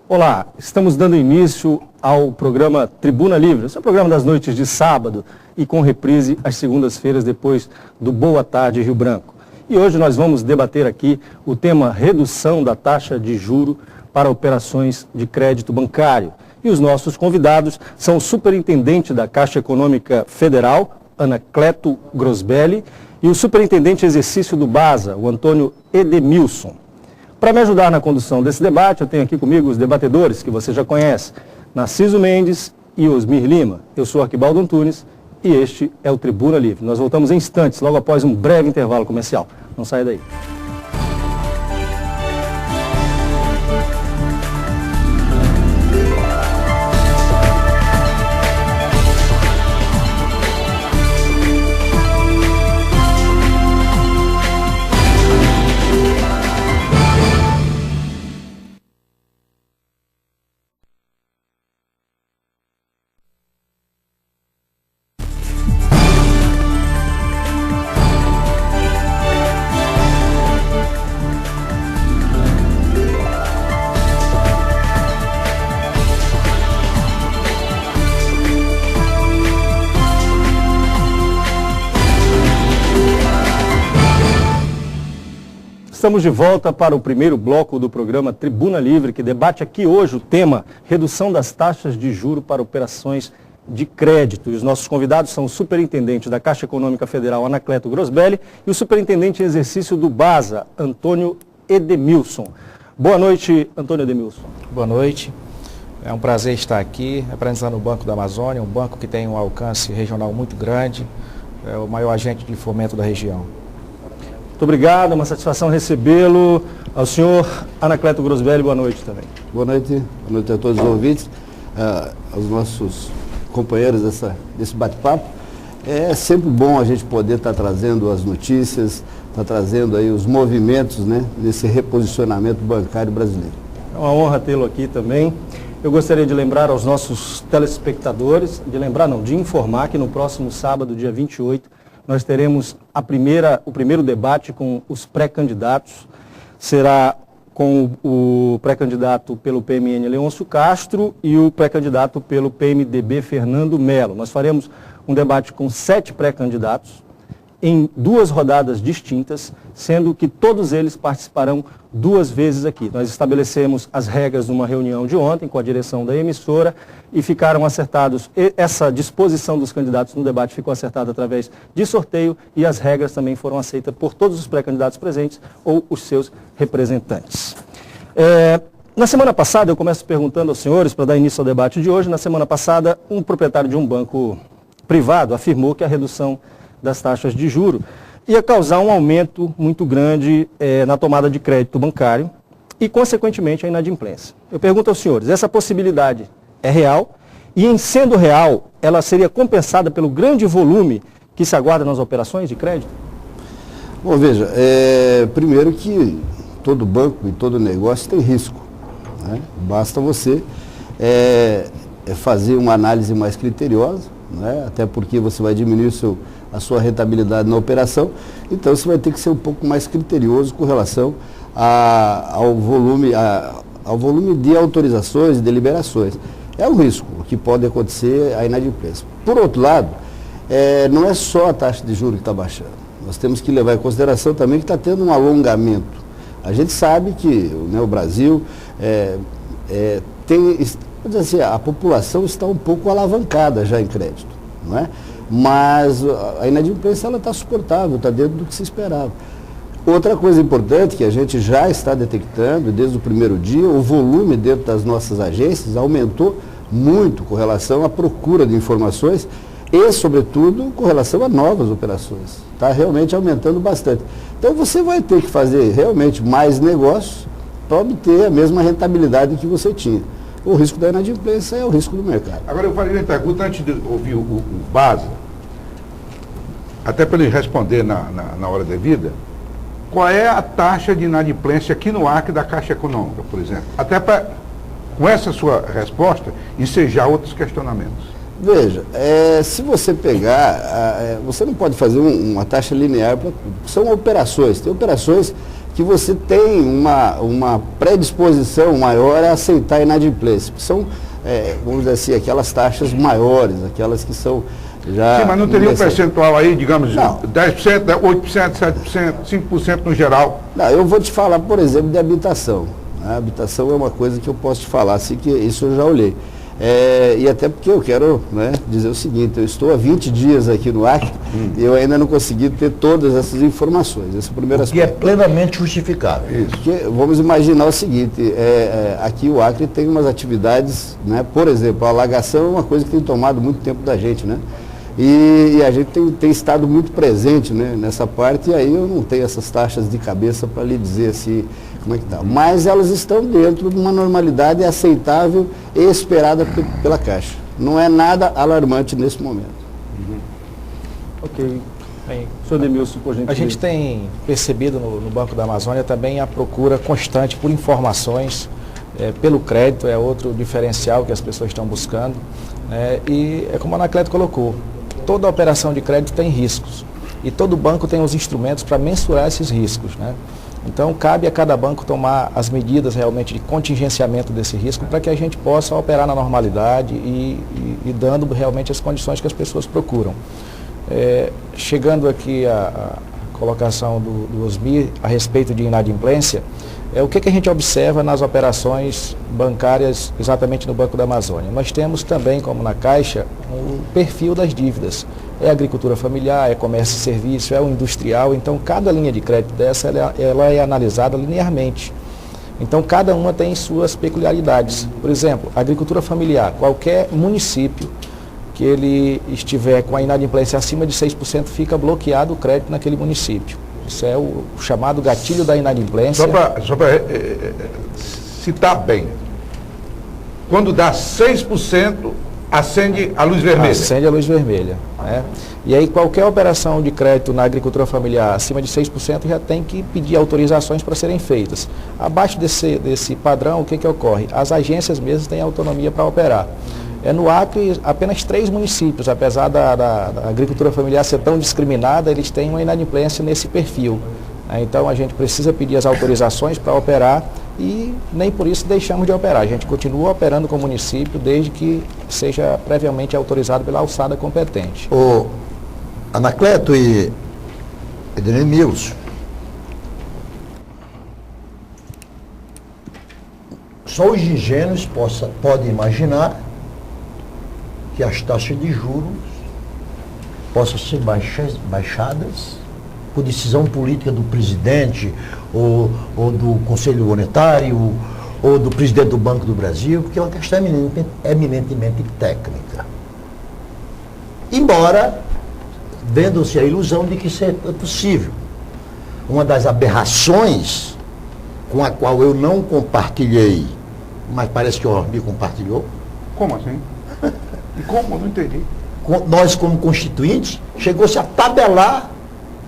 Olá, estamos dando início ao programa Tribuna Livre. Esse é o programa das noites de sábado e com reprise às segundas-feiras depois do Boa Tarde Rio Branco. E hoje nós vamos debater aqui o tema redução da taxa de juro para operações de crédito bancário. E os nossos convidados são o superintendente da Caixa Econômica Federal, Anacleto Grosbelli, e o superintendente exercício do BASA, o Antônio Edemilson. Para me ajudar na condução desse debate, eu tenho aqui comigo os debatedores que você já conhece, Narciso Mendes e Osmir Lima. Eu sou Arquibaldo Antunes e este é o Tribuna Livre. Nós voltamos em instantes, logo após um breve intervalo comercial. Não saia daí. Estamos de volta para o primeiro bloco do programa Tribuna Livre, que debate aqui hoje o tema redução das taxas de juro para operações de crédito. E os nossos convidados são o superintendente da Caixa Econômica Federal, Anacleto Grosbelli, e o superintendente em exercício do BASA, Antônio Edemilson. Boa noite, Antônio Edemilson. Boa noite. É um prazer estar aqui representando o Banco da Amazônia, um banco que tem um alcance regional muito grande, é o maior agente de fomento da região. Muito obrigado, é uma satisfação recebê-lo. Ao senhor Anacleto Grosbelli, boa noite também. Boa noite a todos os ouvintes, aos nossos companheiros desse bate-papo. É sempre bom a gente poder estar trazendo as notícias, estar trazendo aí os movimentos, né, nesse reposicionamento bancário brasileiro. É uma honra tê-lo aqui também. Eu gostaria de lembrar aos nossos telespectadores, de informar que no próximo sábado, dia 28, nós teremos o primeiro debate com os pré-candidatos. Será com o pré-candidato pelo PMN, Leôncio Castro, e o pré-candidato pelo PMDB, Fernando Melo. Nós faremos um debate com 7 pré-candidatos em 2 rodadas distintas, sendo que todos eles participarão 2 vezes aqui. Nós estabelecemos as regras numa reunião de ontem com a direção da emissora e ficaram acertados, essa disposição dos candidatos no debate ficou acertada através de sorteio e as regras também foram aceitas por todos os pré-candidatos presentes ou os seus representantes. Na semana passada, eu começo perguntando aos senhores, para dar início ao debate de hoje, na semana passada, um proprietário de um banco privado afirmou que a redução das taxas de juro ia causar um aumento muito grande na tomada de crédito bancário e, consequentemente, a inadimplência. Eu pergunto aos senhores, essa possibilidade é real? E, em sendo real, ela seria compensada pelo grande volume que se aguarda nas operações de crédito? Bom, veja, primeiro que todo banco e todo negócio tem risco, né? Basta você fazer uma análise mais criteriosa, né? Até porque você vai diminuir a sua rentabilidade na operação, então você vai ter que ser um pouco mais criterioso com relação ao volume de autorizações e deliberações. É um risco, o que pode acontecer a inadimplência. Por outro lado, não é só a taxa de juros que está baixando, nós temos que levar em consideração também que está tendo um alongamento. A gente sabe que, né, o Brasil tem, vamos dizer assim, a população está um pouco alavancada já em crédito, não é? Mas a inadimplência está suportável, está dentro do que se esperava. Outra coisa importante que a gente já está detectando desde o primeiro dia, o volume dentro das nossas agências aumentou muito com relação à procura de informações e, sobretudo, com relação a novas operações. Está realmente aumentando bastante. Então você vai ter que fazer realmente mais negócios para obter a mesma rentabilidade que você tinha. O risco da inadimplência é o risco do mercado. Agora eu faria uma pergunta antes de ouvir o BASA, até para ele responder na hora devida, qual é a taxa de inadimplência aqui no Acre da Caixa Econômica, por exemplo? Até para, com essa sua resposta, ensejar outros questionamentos. Veja, se você pegar, você não pode fazer uma taxa linear, são operações, tem operações que você tem uma predisposição maior a aceitar a inadimplência. São, vamos dizer assim, aquelas taxas maiores, aquelas que são já... Sim, mas não teria um assim, percentual aí, digamos, não. 10%, 8%, 7%, 5% no geral? Não, eu vou te falar, por exemplo, de habitação. A habitação é uma coisa que eu posso te falar, assim, que isso eu já olhei. E até porque eu quero, né, dizer o seguinte, eu estou há 20 dias aqui no Acre e eu ainda não consegui ter todas essas informações. Esse é o primeiro aspecto. Que é plenamente justificável. Isso. Porque, vamos imaginar o seguinte, aqui o Acre tem umas atividades, né, por exemplo, a alagação é uma coisa que tem tomado muito tempo da gente, né? E a gente tem estado muito presente, né, nessa parte, e aí eu não tenho essas taxas de cabeça para lhe dizer assim, como é que está. Mas elas estão dentro de uma normalidade aceitável e esperada pela Caixa. Não é nada alarmante nesse momento. Ok. Bem, Senhor Demilson, por gentileza. a gente tem percebido no Banco da Amazônia também a procura constante por informações, pelo crédito, é outro diferencial que as pessoas estão buscando. E é como a Anacleto colocou, toda operação de crédito tem riscos e todo banco tem os instrumentos para mensurar esses riscos, né? Então cabe a cada banco tomar as medidas realmente de contingenciamento desse risco para que a gente possa operar na normalidade e dando realmente as condições que as pessoas procuram. Chegando aqui a colocação do Osmir a respeito de inadimplência, o que a gente observa nas operações bancárias exatamente no Banco da Amazônia? Nós temos também, como na Caixa, o perfil das dívidas. É agricultura familiar, é comércio e serviço, é o industrial. Então, cada linha de crédito dessa ela é analisada linearmente. Então, cada uma tem suas peculiaridades. Por exemplo, agricultura familiar, qualquer município que ele estiver com a inadimplência acima de 6%, fica bloqueado o crédito naquele município. Isso é o chamado gatilho da inadimplência. Só para citar bem, quando dá 6%, acende a luz vermelha. Acende a luz vermelha. Né? E aí qualquer operação de crédito na agricultura familiar acima de 6% já tem que pedir autorizações para serem feitas. Abaixo desse padrão, o que ocorre? As agências mesmo têm autonomia para operar. No Acre, apenas 3 municípios, apesar da agricultura familiar ser tão discriminada, eles têm uma inadimplência nesse perfil. Então a gente precisa pedir as autorizações para operar e nem por isso deixamos de operar. A gente continua operando com o município desde que seja previamente autorizado pela alçada competente. O Anacleto e Ednilson, só os ingênuos podem imaginar que as taxas de juros possam ser baixadas por decisão política do presidente ou do Conselho Monetário ou do presidente do Banco do Brasil, porque é uma questão eminentemente técnica. Embora, vendo-se a ilusão de que isso é possível. Uma das aberrações com a qual eu não compartilhei, mas parece que o Osmir compartilhou. Como assim? E como? Não entendi. Nós, como constituintes, chegou-se a tabelar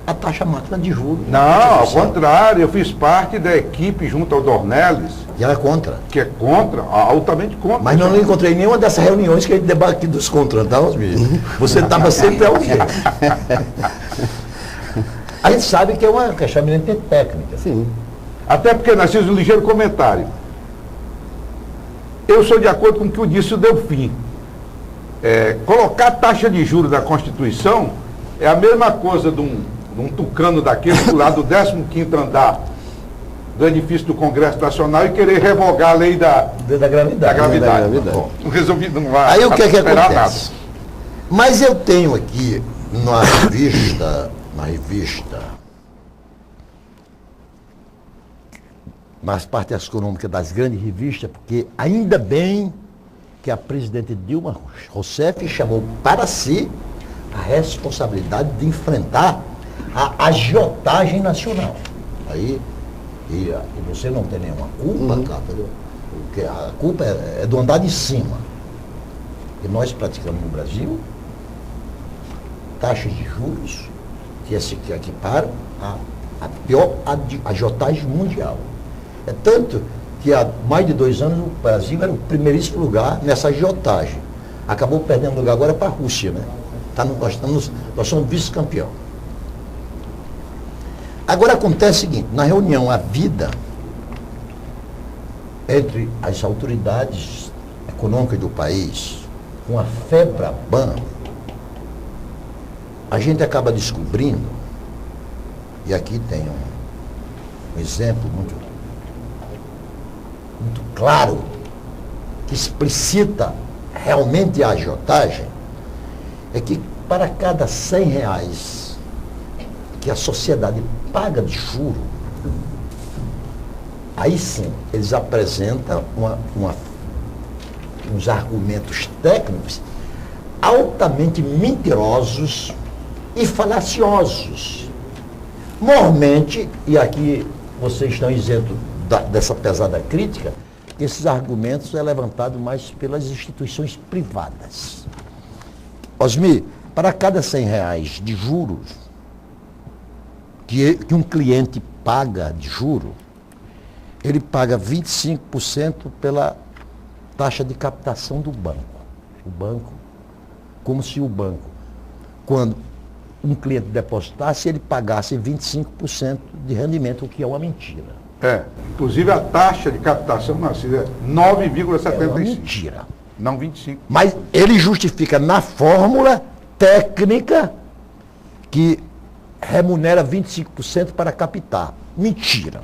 a taxa máxima de juros. Não, ao contrário, eu fiz parte da equipe junto ao Dornelles. E ela é contra. Que é contra, altamente contra. Mas não encontrei nenhuma dessas reuniões que a gente debate aqui dos contra, tá, Osmir? Você estava sempre ao jeito. A gente sabe que é uma questão eminentemente técnica. Sim. Até porque, Narciso, um ligeiro comentário. Eu sou de acordo com o que disse o Delfim. Colocar a taxa de juros da Constituição é a mesma coisa de um tucano daquele do lado do 15º andar do edifício do Congresso Nacional e querer revogar a lei da gravidade. Bom, não resolvi, não vai. Aí o que acontece? Nada. Mas eu tenho aqui na revista, nas partes econômicas das grandes revistas, porque ainda bem que a presidente Dilma Rousseff chamou para si a responsabilidade de enfrentar a agiotagem nacional. Aí, e você não tem nenhuma culpa, cara, porque a culpa é do andar de cima. E nós praticamos no Brasil taxas de juros que se equiparam a pior agiotagem mundial. É tanto que há mais de 2 anos o Brasil era o primeiríssimo lugar nessa agiotagem. Acabou perdendo lugar agora para a Rússia, né? Nós somos vice-campeão. Agora acontece o seguinte, na reunião a vida entre as autoridades econômicas do país, com a FEBRABAN, a gente acaba descobrindo, e aqui tem um exemplo muito claro, que explicita realmente a agiotagem, é que para cada R$100 que a sociedade paga de juro, aí sim, eles apresentam uns argumentos técnicos altamente mentirosos e falaciosos. Normalmente, e aqui vocês estão isentos dessa pesada crítica, esses argumentos é levantado mais pelas instituições privadas. Osmir, para cada R$100 de juros que um cliente paga de juro, ele paga 25% pela taxa de captação do banco. O banco, como se o banco, quando um cliente depositasse, ele pagasse 25% de rendimento, o que é uma mentira. Inclusive a taxa de captação nascida é 9,75. É uma mentira. Não 25. Mas ele justifica na fórmula técnica que remunera 25% para captar. Mentira.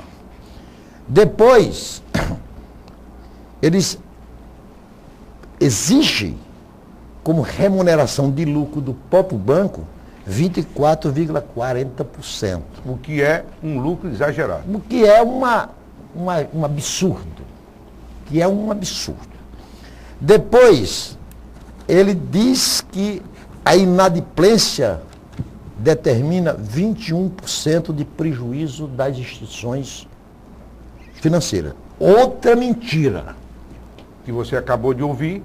Depois, eles exigem como remuneração de lucro do próprio banco 24,40%. O que é um lucro exagerado. O que é um absurdo. Que é um absurdo. Depois, ele diz que a inadimplência determina 21% de prejuízo das instituições financeiras. Outra mentira. Que você acabou de ouvir,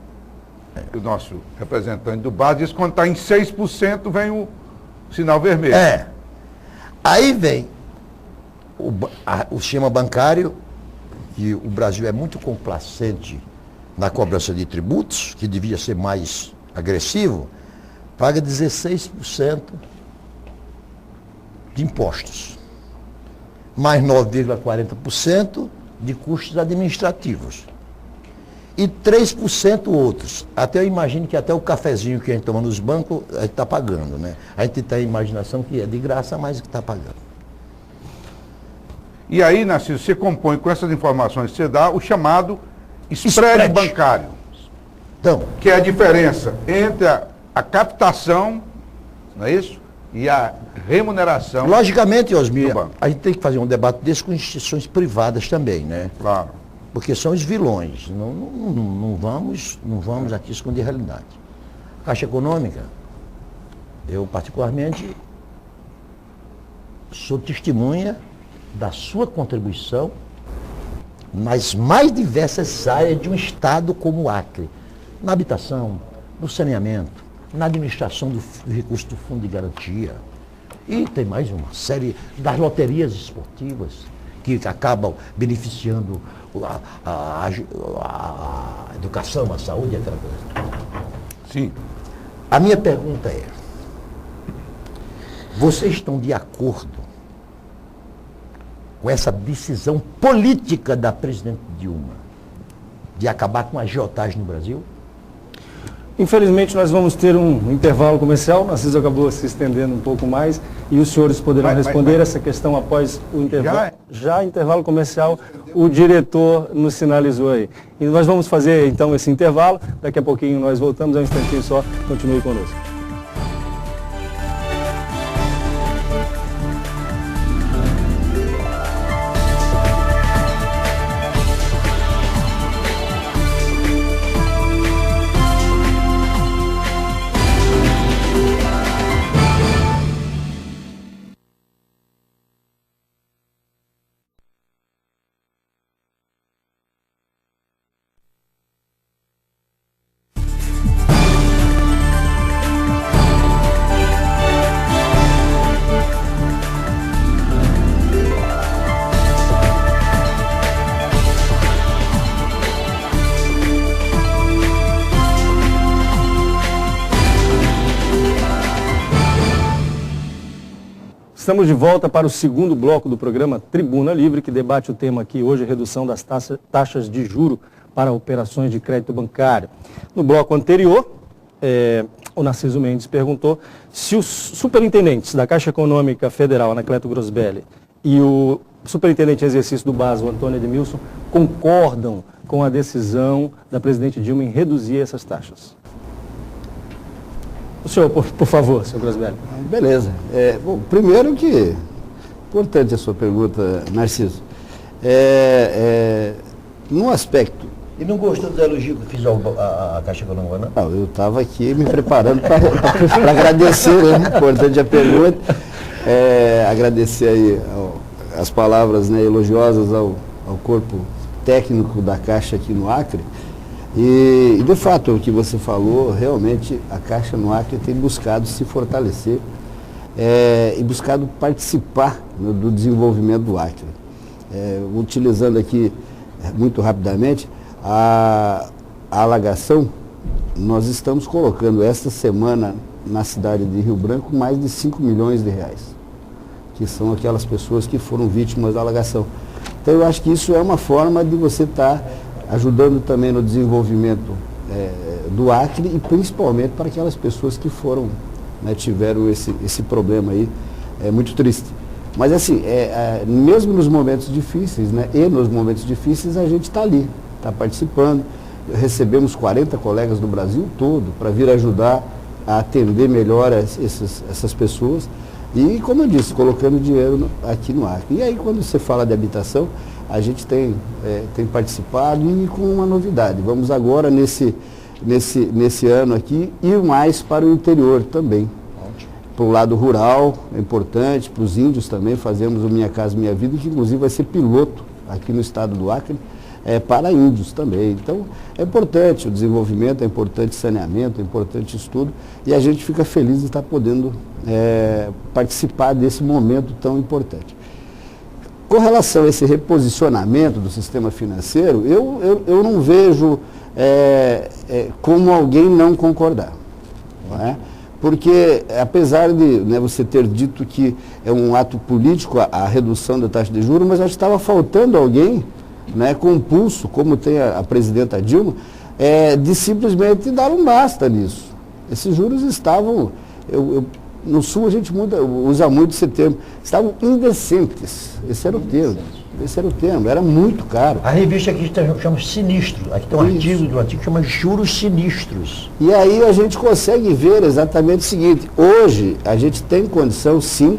o nosso representante do BAD diz que quando está em 6% vem o sinal vermelho. Aí vem o sistema bancário, que o Brasil é muito complacente na cobrança de tributos, que devia ser mais agressivo, paga 16% de impostos, mais 9,40% de custos administrativos. E 3% outros. Até eu imagino que até o cafezinho que a gente toma nos bancos, a gente está pagando, né? A gente tem a imaginação que é de graça, mas que está pagando. E aí, Narciso, você compõe com essas informações que você dá o chamado spread bancário. Então, que é a diferença entre a captação, não é isso? E a remuneração. Logicamente, Osmir, do banco. a gente tem que fazer um debate desse com instituições privadas também, né? Claro. Porque são os vilões. Não vamos aqui esconder a realidade. Caixa Econômica, eu particularmente sou testemunha da sua contribuição nas mais diversas áreas de um Estado como o Acre. Na habitação, no saneamento, na administração do recurso do Fundo de Garantia. E tem mais uma série das loterias esportivas que acabam beneficiando a educação, a saúde, aquela coisa. Sim. A minha pergunta é, vocês estão de acordo com essa decisão política da presidente Dilma de acabar com a agiotagem no Brasil? Infelizmente, nós vamos ter um intervalo comercial. Narciso acabou se estendendo um pouco mais e os senhores poderão responder essa questão após o intervalo. Já intervalo comercial, o diretor nos sinalizou aí. E nós vamos fazer então esse intervalo. Daqui a pouquinho nós voltamos, um instantinho só. Continue conosco. Estamos de volta para o segundo bloco do programa Tribuna Livre, que debate o tema aqui hoje, redução das taxas de juro para operações de crédito bancário. No bloco anterior, o Narciso Mendes perguntou se os superintendentes da Caixa Econômica Federal, Anacleto Grosbelli, e o superintendente em exercício do BAS, o Antônio Edmilson, concordam com a decisão da presidente Dilma em reduzir essas taxas. O senhor, por favor, senhor Grosbelli. Beleza. Bom, primeiro que, importante a sua pergunta, Narciso, no aspecto... E não gostou do elogio que fiz à Caixa Econômica, não? Não, eu estava aqui me preparando para agradecer, né? Importante a pergunta, agradecer aí as palavras, né, elogiosas ao corpo técnico da Caixa aqui no Acre. E de fato, o que você falou, realmente a Caixa no Acre tem buscado se fortalecer e buscado participar, né, do desenvolvimento do Acre. Utilizando aqui muito rapidamente a alagação, nós estamos colocando esta semana na cidade de Rio Branco mais de 5 milhões de reais, que são aquelas pessoas que foram vítimas da alagação. Então eu acho que isso é uma forma de você estar ajudando também no desenvolvimento do Acre e principalmente para aquelas pessoas que foram, né, tiveram esse problema aí, muito triste. Mas assim, mesmo nos momentos difíceis, né, e nos momentos difíceis a gente está ali, está participando. Recebemos 40 colegas do Brasil todo para vir ajudar a atender melhor essas pessoas e, como eu disse, colocando dinheiro aqui no Acre. E aí quando você fala de habitação, a gente tem participado e com uma novidade. Vamos agora, nesse ano aqui, ir mais para o interior também. Para o lado rural, é importante, para os índios também, fazemos o Minha Casa Minha Vida, que inclusive vai ser piloto aqui no estado do Acre, para índios também. Então, é importante o desenvolvimento, é importante saneamento, é importante estudo, e a gente fica feliz de estar podendo participar desse momento tão importante. Com relação a esse reposicionamento do sistema financeiro, eu não vejo como alguém não concordar. Não é? Porque, apesar de, né, você ter dito que é um ato político a redução da taxa de juros, mas acho que estava faltando alguém, né, com pulso, como tem a presidenta Dilma, de simplesmente dar um basta nisso. Esses juros estavam... no Sul a gente usa muito esse termo, estavam indecentes, esse era o termo, era muito caro. A revista aqui chama Sinistro, aqui tem um artigo que chama Juros Sinistros. E aí a gente consegue ver exatamente o seguinte, hoje a gente tem condição sim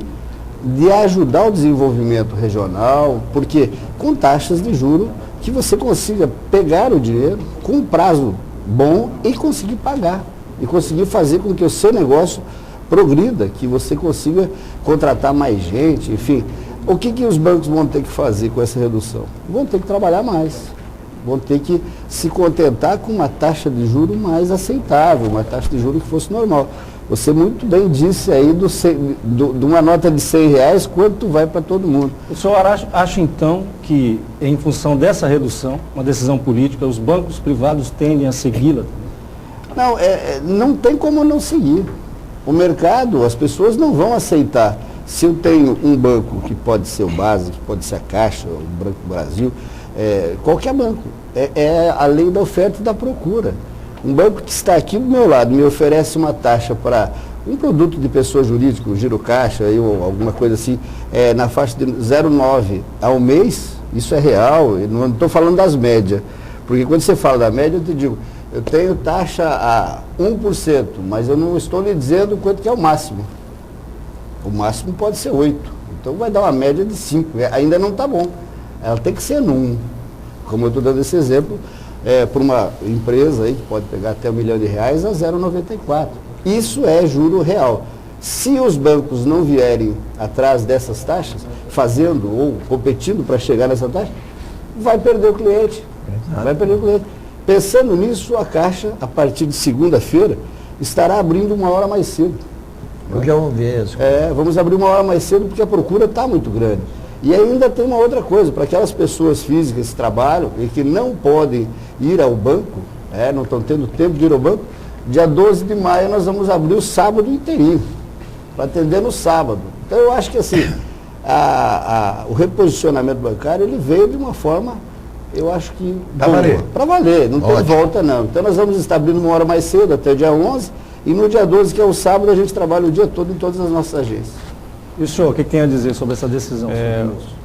de ajudar o desenvolvimento regional, porque com taxas de juros que você consiga pegar o dinheiro com um prazo bom e conseguir pagar, e conseguir fazer com que o seu negócio progrida, que você consiga contratar mais gente, enfim. O que os bancos vão ter que fazer com essa redução? Vão ter que trabalhar mais, vão ter que se contentar com uma taxa de juros mais aceitável, uma taxa de juros que fosse normal. Você muito bem disse aí de uma nota de R$100, quanto vai para todo mundo. O senhor acha então que, em função dessa redução, uma decisão política, os bancos privados tendem a segui-la? Não, não tem como não seguir. O mercado, as pessoas não vão aceitar. Se eu tenho um banco, que pode ser o BAS, que pode ser a Caixa, o Banco do Brasil, qualquer banco, é a lei da oferta e da procura. Um banco que está aqui do meu lado me oferece uma taxa para um produto de pessoa jurídica, o giro caixa, ou alguma coisa assim, na faixa de 0,9 ao mês, isso é real, eu não estou falando das médias, porque quando você fala da média, eu te digo, eu tenho taxa a 1%, mas eu não estou lhe dizendo quanto que é o máximo. O máximo pode ser 8%, então vai dar uma média de 5%, ainda não está bom, ela tem que ser no 1%, como eu estou dando esse exemplo, para uma empresa aí que pode pegar até R$1 milhão a 0,94%. Isso é juro real. Se os bancos não vierem atrás dessas taxas, fazendo ou competindo para chegar nessa taxa, vai perder o cliente. Vai perder o cliente. Pensando nisso, a Caixa, a partir de segunda-feira, estará abrindo 1 hora mais cedo. Eu já ouvi isso. Vamos abrir 1 hora mais cedo porque a procura está muito grande. E ainda tem uma outra coisa, para aquelas pessoas físicas que trabalham e que não podem ir ao banco, não estão tendo tempo de ir ao banco, dia 12 de maio nós vamos abrir o sábado inteirinho, para atender no sábado. Então eu acho que assim, o reposicionamento bancário ele veio de uma forma, eu acho que para valer, não tem volta não. Então nós vamos estar abrindo uma hora mais cedo, até o dia 11, e no dia 12, que é o sábado, a gente trabalha o dia todo em todas as nossas agências. E o senhor, o que tem a dizer sobre essa decisão?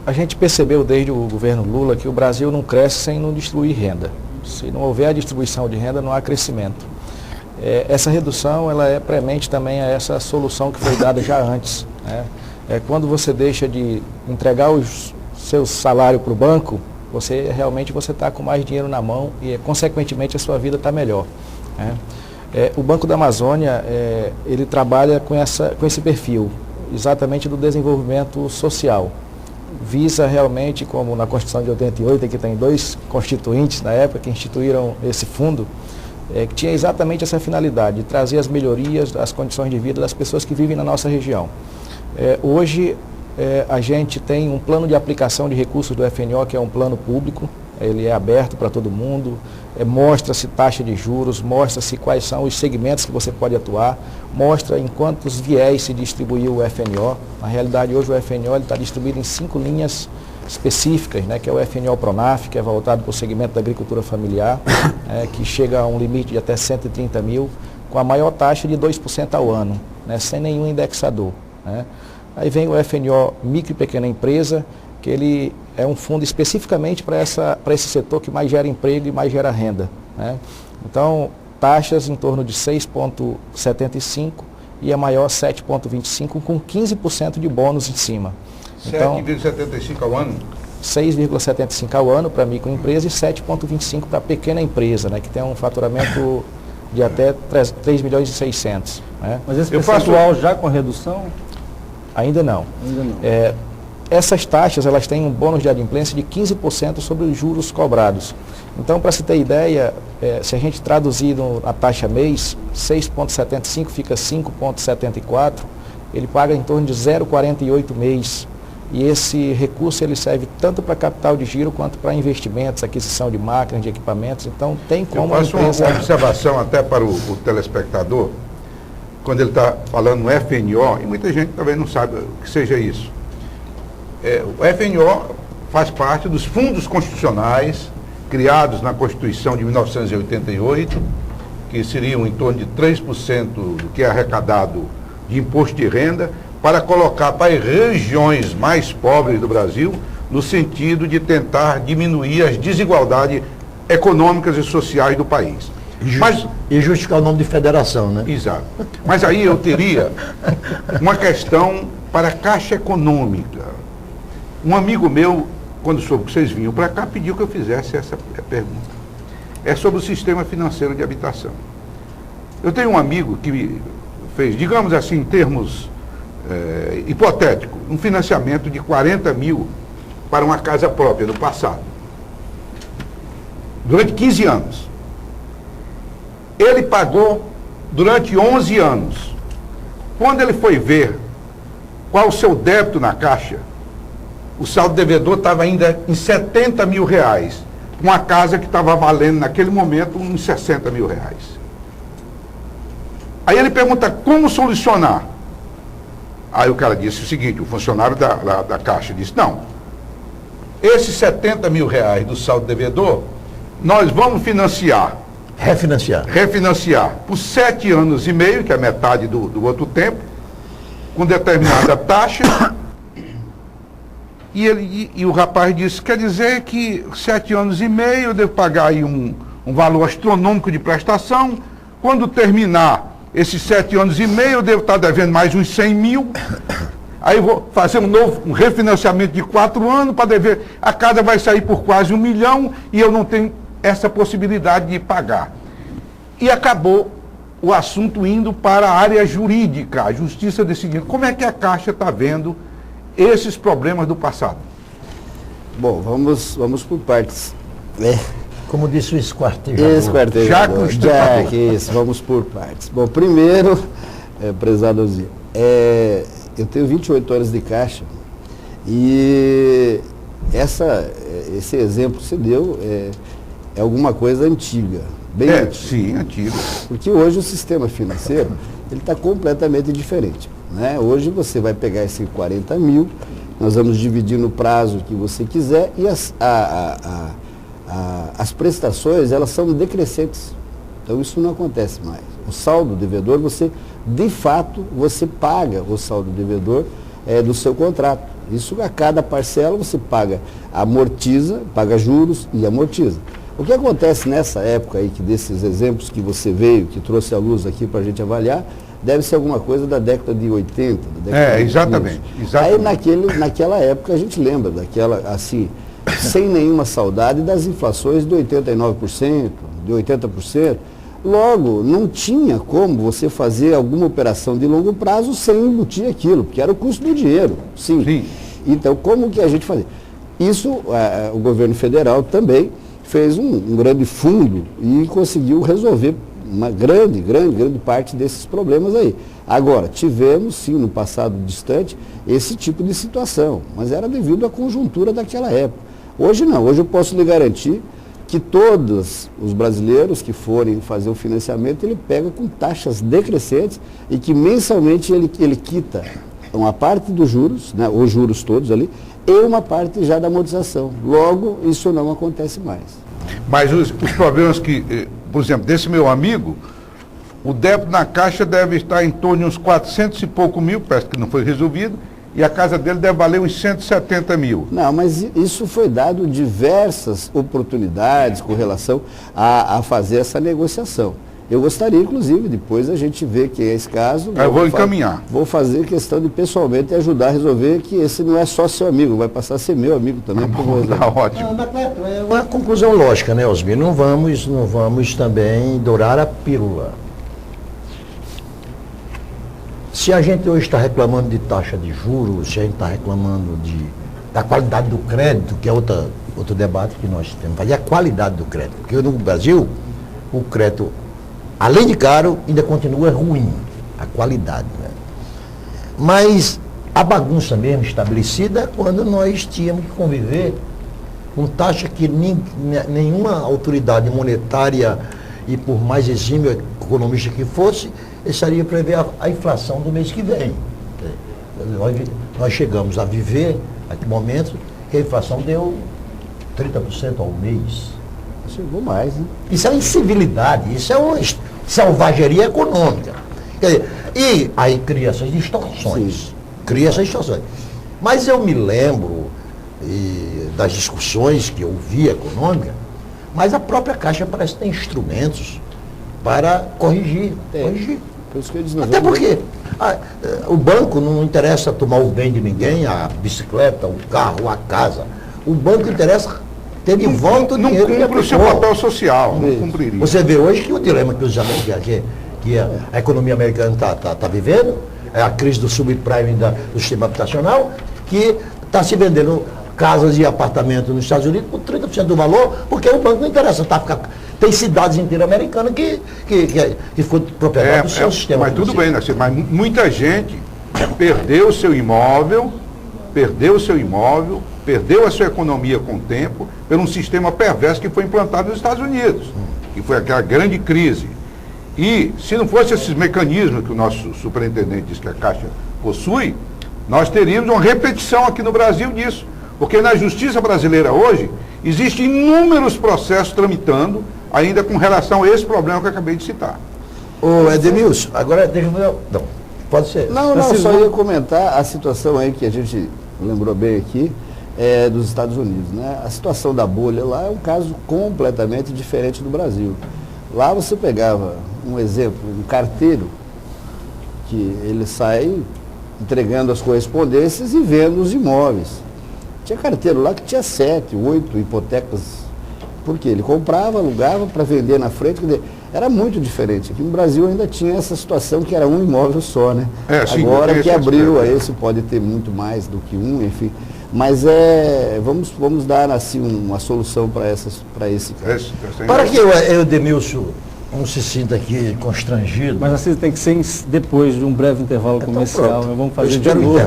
A gente percebeu desde o governo Lula que o Brasil não cresce sem não distribuir renda. Se não houver a distribuição de renda, não há crescimento. Essa redução ela é premente também a essa solução que foi dada já antes, né? Quando você deixa de entregar os seus salários para o banco, você está com mais dinheiro na mão e, consequentemente, a sua vida está melhor, né? O Banco da Amazônia, ele trabalha com esse perfil, exatamente do desenvolvimento social. Visa realmente, como na Constituição de 88, que tem 2 constituintes na época que instituíram esse fundo, que tinha exatamente essa finalidade, de trazer as melhorias das condições de vida das pessoas que vivem na nossa região. Hoje, a gente tem um plano de aplicação de recursos do FNO, que é um plano público, ele é aberto para todo mundo, mostra-se taxa de juros, mostra-se quais são os segmentos que você pode atuar, mostra em quantos viés se distribuiu o FNO. Na realidade, hoje o FNO está distribuído em 5 linhas específicas, né, que é o FNO Pronaf, que é voltado para o segmento da agricultura familiar, que chega a um limite de até 130 mil, com a maior taxa de 2% ao ano, né, sem nenhum indexador, né. Aí vem o FNO Micro e Pequena Empresa, que ele é um fundo especificamente para esse setor que mais gera emprego e mais gera renda, né. Então, taxas em torno de 6,75 e a maior 7,25 com 15% de bônus em cima. 7,75 ao ano? 6,75 ao ano para microempresa e 7,25 para pequena empresa, né, que tem um faturamento de até 3 milhões e 600. Né. Mas esse percentual já com redução? Ainda não. Ainda não. Essas taxas elas têm um bônus de adimplência de 15% sobre os juros cobrados. Então, para se ter ideia, se a gente traduzir na taxa mês, 6,75 fica 5,74, ele paga em torno de 0,48 mês. E esse recurso ele serve tanto para capital de giro quanto para investimentos, aquisição de máquinas, de equipamentos. Então, tem como Eu faço uma observação até para o telespectador, quando ele está falando no FNO, e muita gente talvez não sabe o que seja isso. O FNO faz parte dos fundos constitucionais criados na Constituição de 1988, que seriam em torno de 3% do que é arrecadado de imposto de renda, para colocar para as regiões mais pobres do Brasil, no sentido de tentar diminuir as desigualdades econômicas e sociais do país. E justificar o nome de federação, né? Exato. Mas aí eu teria uma questão para a Caixa Econômica. Um amigo meu, quando soube que vocês vinham para cá, pediu que eu fizesse essa pergunta. É sobre o sistema financeiro de habitação. Eu tenho um amigo que fez, digamos assim, em termos hipotéticos, um financiamento de 40 mil para uma casa própria no passado. Durante 15 anos. Ele pagou durante 11 anos. Quando ele foi ver qual o seu débito na Caixa, o saldo devedor estava ainda em 70 mil reais. Uma casa que estava valendo naquele momento uns 60 mil reais. Aí ele pergunta como solucionar. Aí o cara disse o seguinte, o funcionário da Caixa disse, não, esses 70 mil reais do saldo devedor, nós vamos refinanciar por 7 anos e meio, que é metade do outro tempo, com determinada taxa. E o rapaz disse, quer dizer que 7 anos e meio eu devo pagar aí um valor astronômico de prestação. Quando terminar esses 7 anos e meio, eu devo estar devendo mais uns 100 mil. Aí eu vou fazer um refinanciamento de 4 anos para dever. A casa vai sair por quase 1 milhão e eu não tenho essa possibilidade de pagar. E acabou o assunto indo para a área jurídica, a justiça decidindo. Como é que a Caixa está vendo esses problemas do passado? Bom, vamos por partes. Como disse o esquartejador. Esquartejador. Isso, vamos por partes. Bom, primeiro, prezado Ozir, eu tenho 28 horas de Caixa e esse exemplo que você deu é alguma coisa antiga. Bem antiga. Sim, antigo. Porque hoje o sistema financeiro ele está completamente diferente. né? Hoje você vai pegar esses 40 mil, nós vamos dividir no prazo que você quiser e as prestações, elas são decrescentes. Então isso não acontece mais. O saldo devedor, de fato, você paga o saldo devedor do seu contrato. Isso a cada parcela você paga, amortiza, paga juros e amortiza. O que acontece nessa época aí, que desses exemplos que você veio, que trouxe à luz aqui para a gente avaliar, deve ser alguma coisa da década de 80. Da década de exatamente. Aí naquela época a gente lembra daquela, assim, sem nenhuma saudade das inflações de 89%, de 80%. Logo, não tinha como você fazer alguma operação de longo prazo sem embutir aquilo, porque era o custo do dinheiro, sim. Então, como que a gente fazia? Isso, o governo federal também fez um grande fundo e conseguiu resolver uma grande parte desses problemas aí. Agora, tivemos, sim, no passado distante, esse tipo de situação, mas era devido à conjuntura daquela época. Hoje não, hoje eu posso lhe garantir que todos os brasileiros que forem fazer o financiamento, ele pega com taxas decrescentes e que mensalmente ele quita uma parte dos juros, né, os juros todos ali, e uma parte já da amortização. Logo, isso não acontece mais. Mas os problemas que, por exemplo, desse meu amigo, o débito na Caixa deve estar em torno de uns 400 e pouco mil, parece que não foi resolvido, e a casa dele deve valer uns 170 mil. Não, mas isso foi dado diversas oportunidades com relação a fazer essa negociação. Eu gostaria, inclusive, depois a gente ver que é esse caso. Eu vou encaminhar. Vou fazer questão de pessoalmente ajudar a resolver que esse não é só seu amigo, vai passar a ser meu amigo também. Tá ótimo. É uma conclusão lógica, né, Osmir? Não vamos também dourar a pílula. Se a gente hoje está reclamando de taxa de juros, se a gente está reclamando da qualidade do crédito, que é outro debate que nós temos, e a qualidade do crédito, porque no Brasil o crédito, além de caro, ainda continua ruim, a qualidade, né? Mas a bagunça mesmo estabelecida é quando nós tínhamos que conviver com taxa que nenhuma autoridade monetária, e por mais exímio economista que fosse, estaria prever a inflação do mês que vem. Nós chegamos a viver, aqui momento, que a inflação deu 30% ao mês. Chegou mais, né? Isso é incivilidade, isso é uma selvageria econômica. Quer dizer, e aí cria essas distorções. Mas eu me lembro das discussões que eu vi econômica, mas a própria Caixa parece que tem instrumentos para corrigir. Por isso que eu disse, até porque o banco não interessa tomar o bem de ninguém, a bicicleta, o carro, a casa. O banco interessa ter de volta o dinheiro. Não cumpre o seu papel social, não cumpriria. Você vê hoje que o dilema que a economia americana está vivendo, é a crise do subprime do sistema habitacional, que está se vendendo casas e apartamentos nos Estados Unidos por 30% do valor, porque o banco não interessa. Tem cidades inteiras americanas que foi propriedade do seu sistema. Mas tudo bem, né? Mas muita gente perdeu o seu imóvel, perdeu a sua economia com o tempo, por um sistema perverso que foi implantado nos Estados Unidos, que foi aquela grande crise. E se não fosse esses mecanismos que o nosso superintendente diz que a Caixa possui, nós teríamos uma repetição aqui no Brasil disso. Porque na justiça brasileira hoje, existem inúmeros processos tramitando, ainda com relação a esse problema que eu acabei de citar. Ô Edemilson, agora deixa eu ver. Não, pode ser. Não, só ia comentar a situação aí que a gente lembrou bem aqui, dos Estados Unidos, né? A situação da bolha lá é um caso completamente diferente do Brasil. Lá você pegava, um exemplo, um carteiro, que ele sai entregando as correspondências e vendo os imóveis. Tinha carteiro lá que tinha 7, 8 hipotecas. Por quê? Ele comprava, alugava para vender na frente. Quer dizer, era muito diferente. Aqui no Brasil ainda tinha essa situação que era um imóvel só, né? Sim, agora que abriu, aí esse pode ter muito mais do que um, enfim. Mas vamos dar assim uma solução para esse caso. Para que o Edemilson não se sinta aqui constrangido. Mas assim tem que ser depois de um breve intervalo comercial. Nós vamos fazer de novo.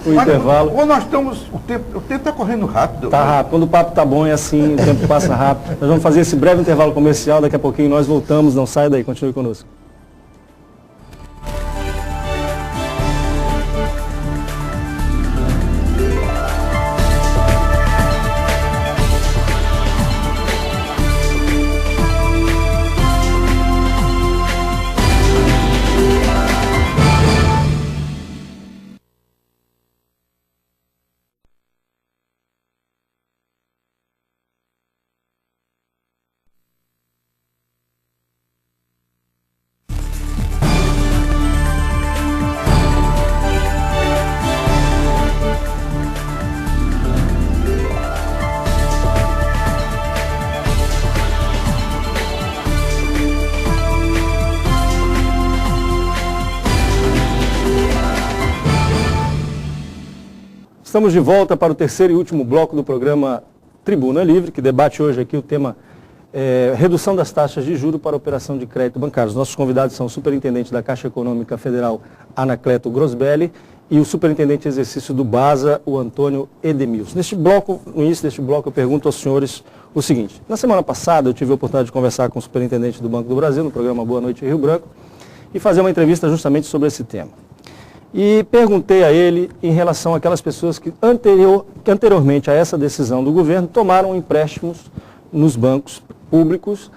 O intervalo. Ou nós estamos. O tempo está correndo rápido. Está rápido. Quando o papo está bom é assim, o tempo passa rápido. Nós vamos fazer esse breve intervalo comercial, daqui a pouquinho nós voltamos. Não saia daí, continue conosco. Estamos de volta para o terceiro e último bloco do programa Tribuna Livre, que debate hoje aqui o tema redução das taxas de juros para operação de crédito bancário. Os nossos convidados são o superintendente da Caixa Econômica Federal, Anacleto Grosbelli, e o superintendente de exercício do BASA, o Antônio Edemilson. No início deste bloco, eu pergunto aos senhores o seguinte. Na semana passada, eu tive a oportunidade de conversar com o superintendente do Banco do Brasil, no programa Boa Noite Rio Branco, e fazer uma entrevista justamente sobre esse tema. E perguntei a ele em relação àquelas pessoas que anteriormente a essa decisão do governo tomaram empréstimos nos bancos públicos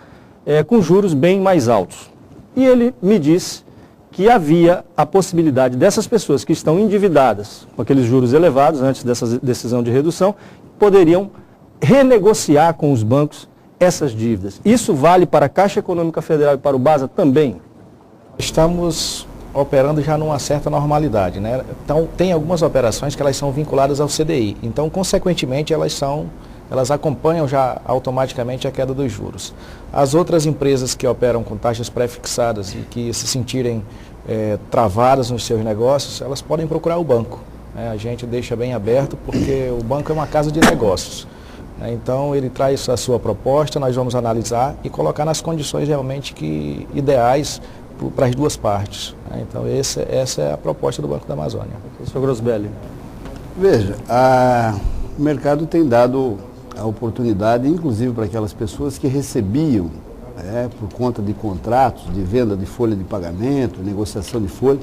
com juros bem mais altos. E ele me disse que havia a possibilidade dessas pessoas que estão endividadas com aqueles juros elevados antes dessa decisão de redução, poderiam renegociar com os bancos essas dívidas. Isso vale para a Caixa Econômica Federal e para o BASA também? Estamos operando já numa certa normalidade, né? Então, tem algumas operações que elas são vinculadas ao CDI. Então, consequentemente, elas acompanham já automaticamente a queda dos juros. As outras empresas que operam com taxas pré-fixadas e que se sentirem travadas nos seus negócios, elas podem procurar o banco. A gente deixa bem aberto porque o banco é uma casa de negócios. Então, ele traz a sua proposta, nós vamos analisar e colocar nas condições realmente ideais para as duas partes. Então, essa é a proposta do Banco da Amazônia. Professor Grosbelli. Veja, o mercado tem dado a oportunidade, inclusive para aquelas pessoas que recebiam, por conta de contratos, de venda de folha de pagamento, negociação de folha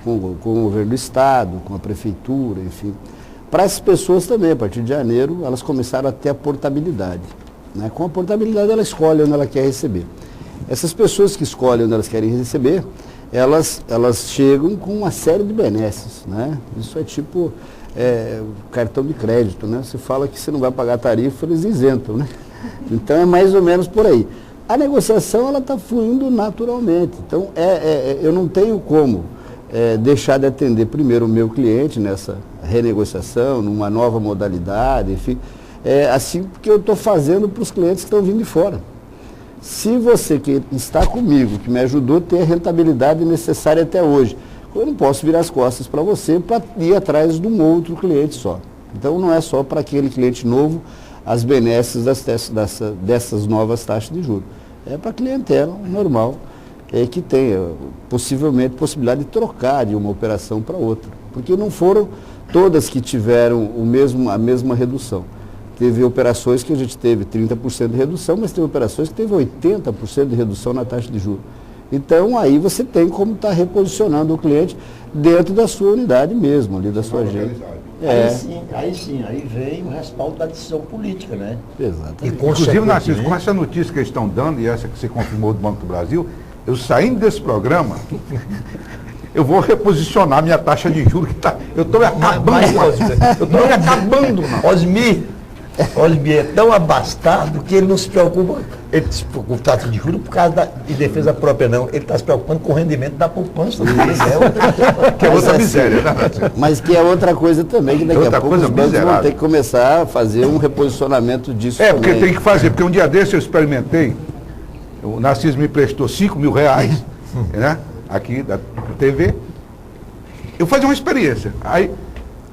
com o governo do Estado, com a Prefeitura, enfim. Para essas pessoas também, a partir de janeiro, elas começaram a ter a portabilidade. Com a portabilidade, ela escolhe onde ela quer receber. Essas pessoas que escolhem onde elas querem receber, elas chegam com uma série de benesses. Isso é tipo cartão de crédito. Você fala que você não vai pagar tarifa, eles isentam. Então é mais ou menos por aí. A negociação ela está fluindo naturalmente. Então eu não tenho como deixar de atender primeiro o meu cliente nessa renegociação, numa nova modalidade, enfim. Assim que eu estou fazendo para os clientes que estão vindo de fora. Se você que está comigo, que me ajudou a ter a rentabilidade necessária até hoje, eu não posso virar as costas para você para ir atrás de um outro cliente só. Então não é só para aquele cliente novo as benesses dessas novas taxas de juros. É para a clientela normal que tenha possivelmente possibilidade de trocar de uma operação para outra. Porque não foram todas que tiveram a mesma redução. Teve operações que a gente teve 30% de redução, mas teve operações que teve 80% de redução na taxa de juros. Então, aí você tem como estar reposicionando o cliente dentro da sua unidade mesmo, ali da sua agenda. Aí vem o respaldo da decisão política, né? Exatamente. Inclusive, Narciso, com essa notícia que eles estão dando, e essa que você confirmou do Banco do Brasil, eu saindo desse programa, eu vou reposicionar minha taxa de juros, que eu estou me acabando. Osmir é tão abastado que ele não se preocupa, ele se preocupa com taxa de juros por causa de defesa própria, não. Ele está se preocupando com o rendimento da poupança. Que é outra miséria, né? Mas que é outra coisa também, que daqui a pouco os bancos vão ter que começar a fazer um reposicionamento disso também. Porque tem que fazer, porque um dia desse eu experimentei, o Narciso me prestou R$5.000, aqui da TV, eu fazia uma experiência. Aí,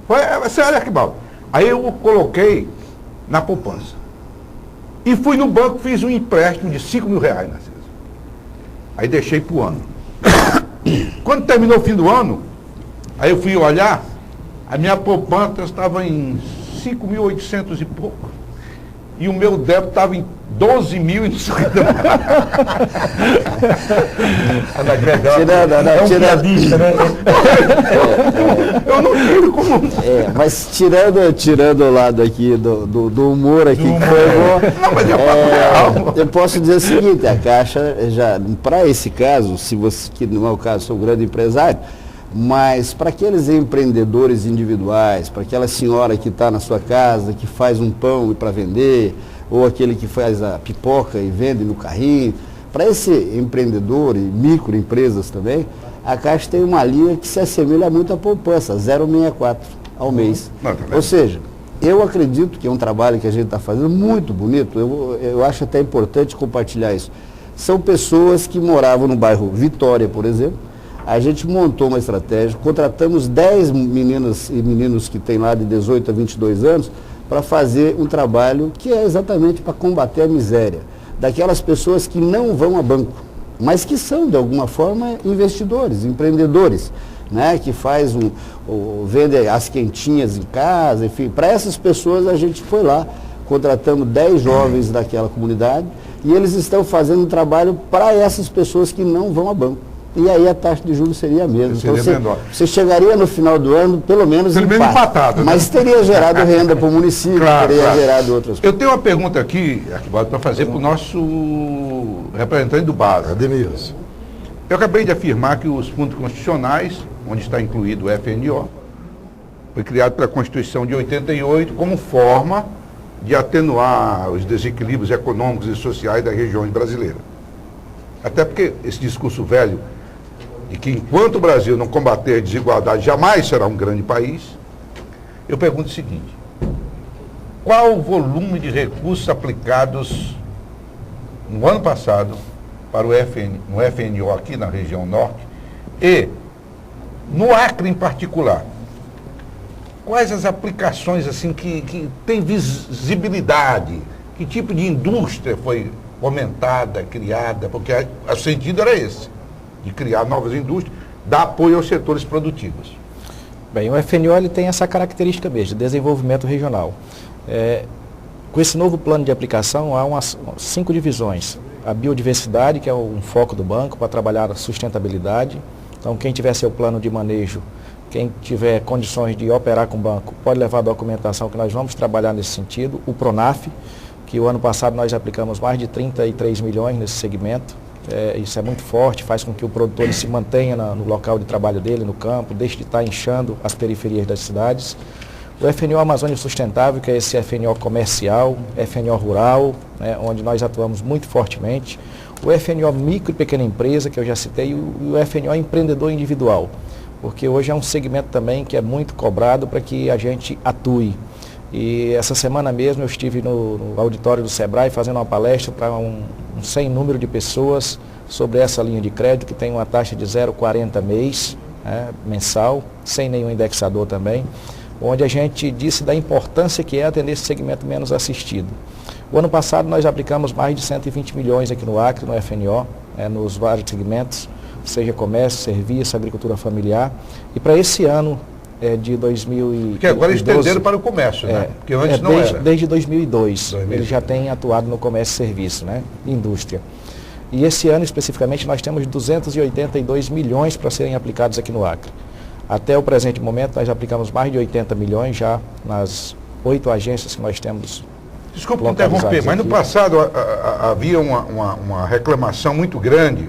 olha que mal. Aí eu coloquei na poupança. E fui no banco, fiz um empréstimo de R$5.000, Narciso. Aí deixei para o ano. Quando terminou o fim do ano, aí eu fui olhar, a minha poupança estava em 5.800 e pouco. E o meu débito estava em 12.000 e não sei o Eu não tiro como... mas tirando o lado aqui do humor aqui, que foi bom, não, mas real. Eu posso dizer o seguinte, a Caixa já, para esse caso, se você, que não é o caso, sou um grande empresário, mas para aqueles empreendedores individuais, para aquela senhora que está na sua casa, que faz um pão para vender, ou aquele que faz a pipoca e vende no carrinho, para esse empreendedor e microempresas também, a Caixa tem uma linha que se assemelha muito à poupança, 0,64 ao mês. Ou seja, eu acredito que é um trabalho que a gente está fazendo muito bonito, eu acho até importante compartilhar isso. São pessoas que moravam no bairro Vitória, por exemplo, A gente montou uma estratégia, contratamos 10 meninas e meninos que têm lá de 18 a 22 anos para fazer um trabalho que é exatamente para combater a miséria daquelas pessoas que não vão a banco, mas que são, de alguma forma, investidores, empreendedores, né, que vende as quentinhas em casa, enfim. Para essas pessoas a gente foi lá, contratamos 10 jovens daquela comunidade e eles estão fazendo um trabalho para essas pessoas que não vão a banco. E aí a taxa de juros seria a mesma. Seria então menor. você chegaria no final do ano, pelo menos empatado, né? Mas teria gerado renda para o município, teria gerado outras coisas. Eu tenho uma pergunta aqui, Arquibaldo, para fazer para o nosso representante do BASA. Ademilson. Eu acabei de afirmar que os fundos constitucionais, onde está incluído o FNO, foi criado pela Constituição de 88 como forma de atenuar os desequilíbrios econômicos e sociais das regiões brasileiras. Até porque esse discurso velho de que enquanto o Brasil não combater a desigualdade jamais será um grande país, eu pergunto o seguinte: qual o volume de recursos aplicados no ano passado para o no FNO aqui na região norte e no Acre em particular? Quais as aplicações assim que tem visibilidade? Que tipo de indústria foi aumentada, criada? Porque o sentido era esse, de criar novas indústrias, dar apoio aos setores produtivos. Bem, o FNO ele tem essa característica mesmo, de desenvolvimento regional. Com esse novo plano de aplicação, há 5 divisões. A biodiversidade, que é um foco do banco para trabalhar a sustentabilidade. Então, quem tiver seu plano de manejo, quem tiver condições de operar com o banco, pode levar a documentação que nós vamos trabalhar nesse sentido. O PRONAF, que o ano passado nós aplicamos mais de 33 milhões nesse segmento. Isso é muito forte, faz com que o produtor se mantenha no local de trabalho dele, no campo, deixe de estar inchando as periferias das cidades. O FNO Amazônia Sustentável, que é esse FNO comercial, FNO rural, né, onde nós atuamos muito fortemente. O FNO micro e pequena empresa, que eu já citei, e o FNO empreendedor individual, porque hoje é um segmento também que é muito cobrado para que a gente atue. E essa semana mesmo eu estive no auditório do Sebrae fazendo uma palestra para um sem número de pessoas sobre essa linha de crédito que tem uma taxa de 0,40 mês, mensal, sem nenhum indexador também, onde a gente disse da importância que é atender esse segmento menos assistido. O ano passado nós aplicamos mais de 120 milhões aqui no Acre, no FNO, nos vários segmentos, seja comércio, serviço, agricultura familiar. E para esse ano de 2012... Porque agora estenderam para o comércio, né? Porque antes não era. Desde 2002, ele já tem atuado no comércio e serviço, né? Indústria. E esse ano, especificamente, nós temos 282 milhões para serem aplicados aqui no Acre. Até o presente momento, nós aplicamos mais de 80 milhões já nas 8 agências que nós temos. Desculpe interromper, mas no passado havia uma reclamação muito grande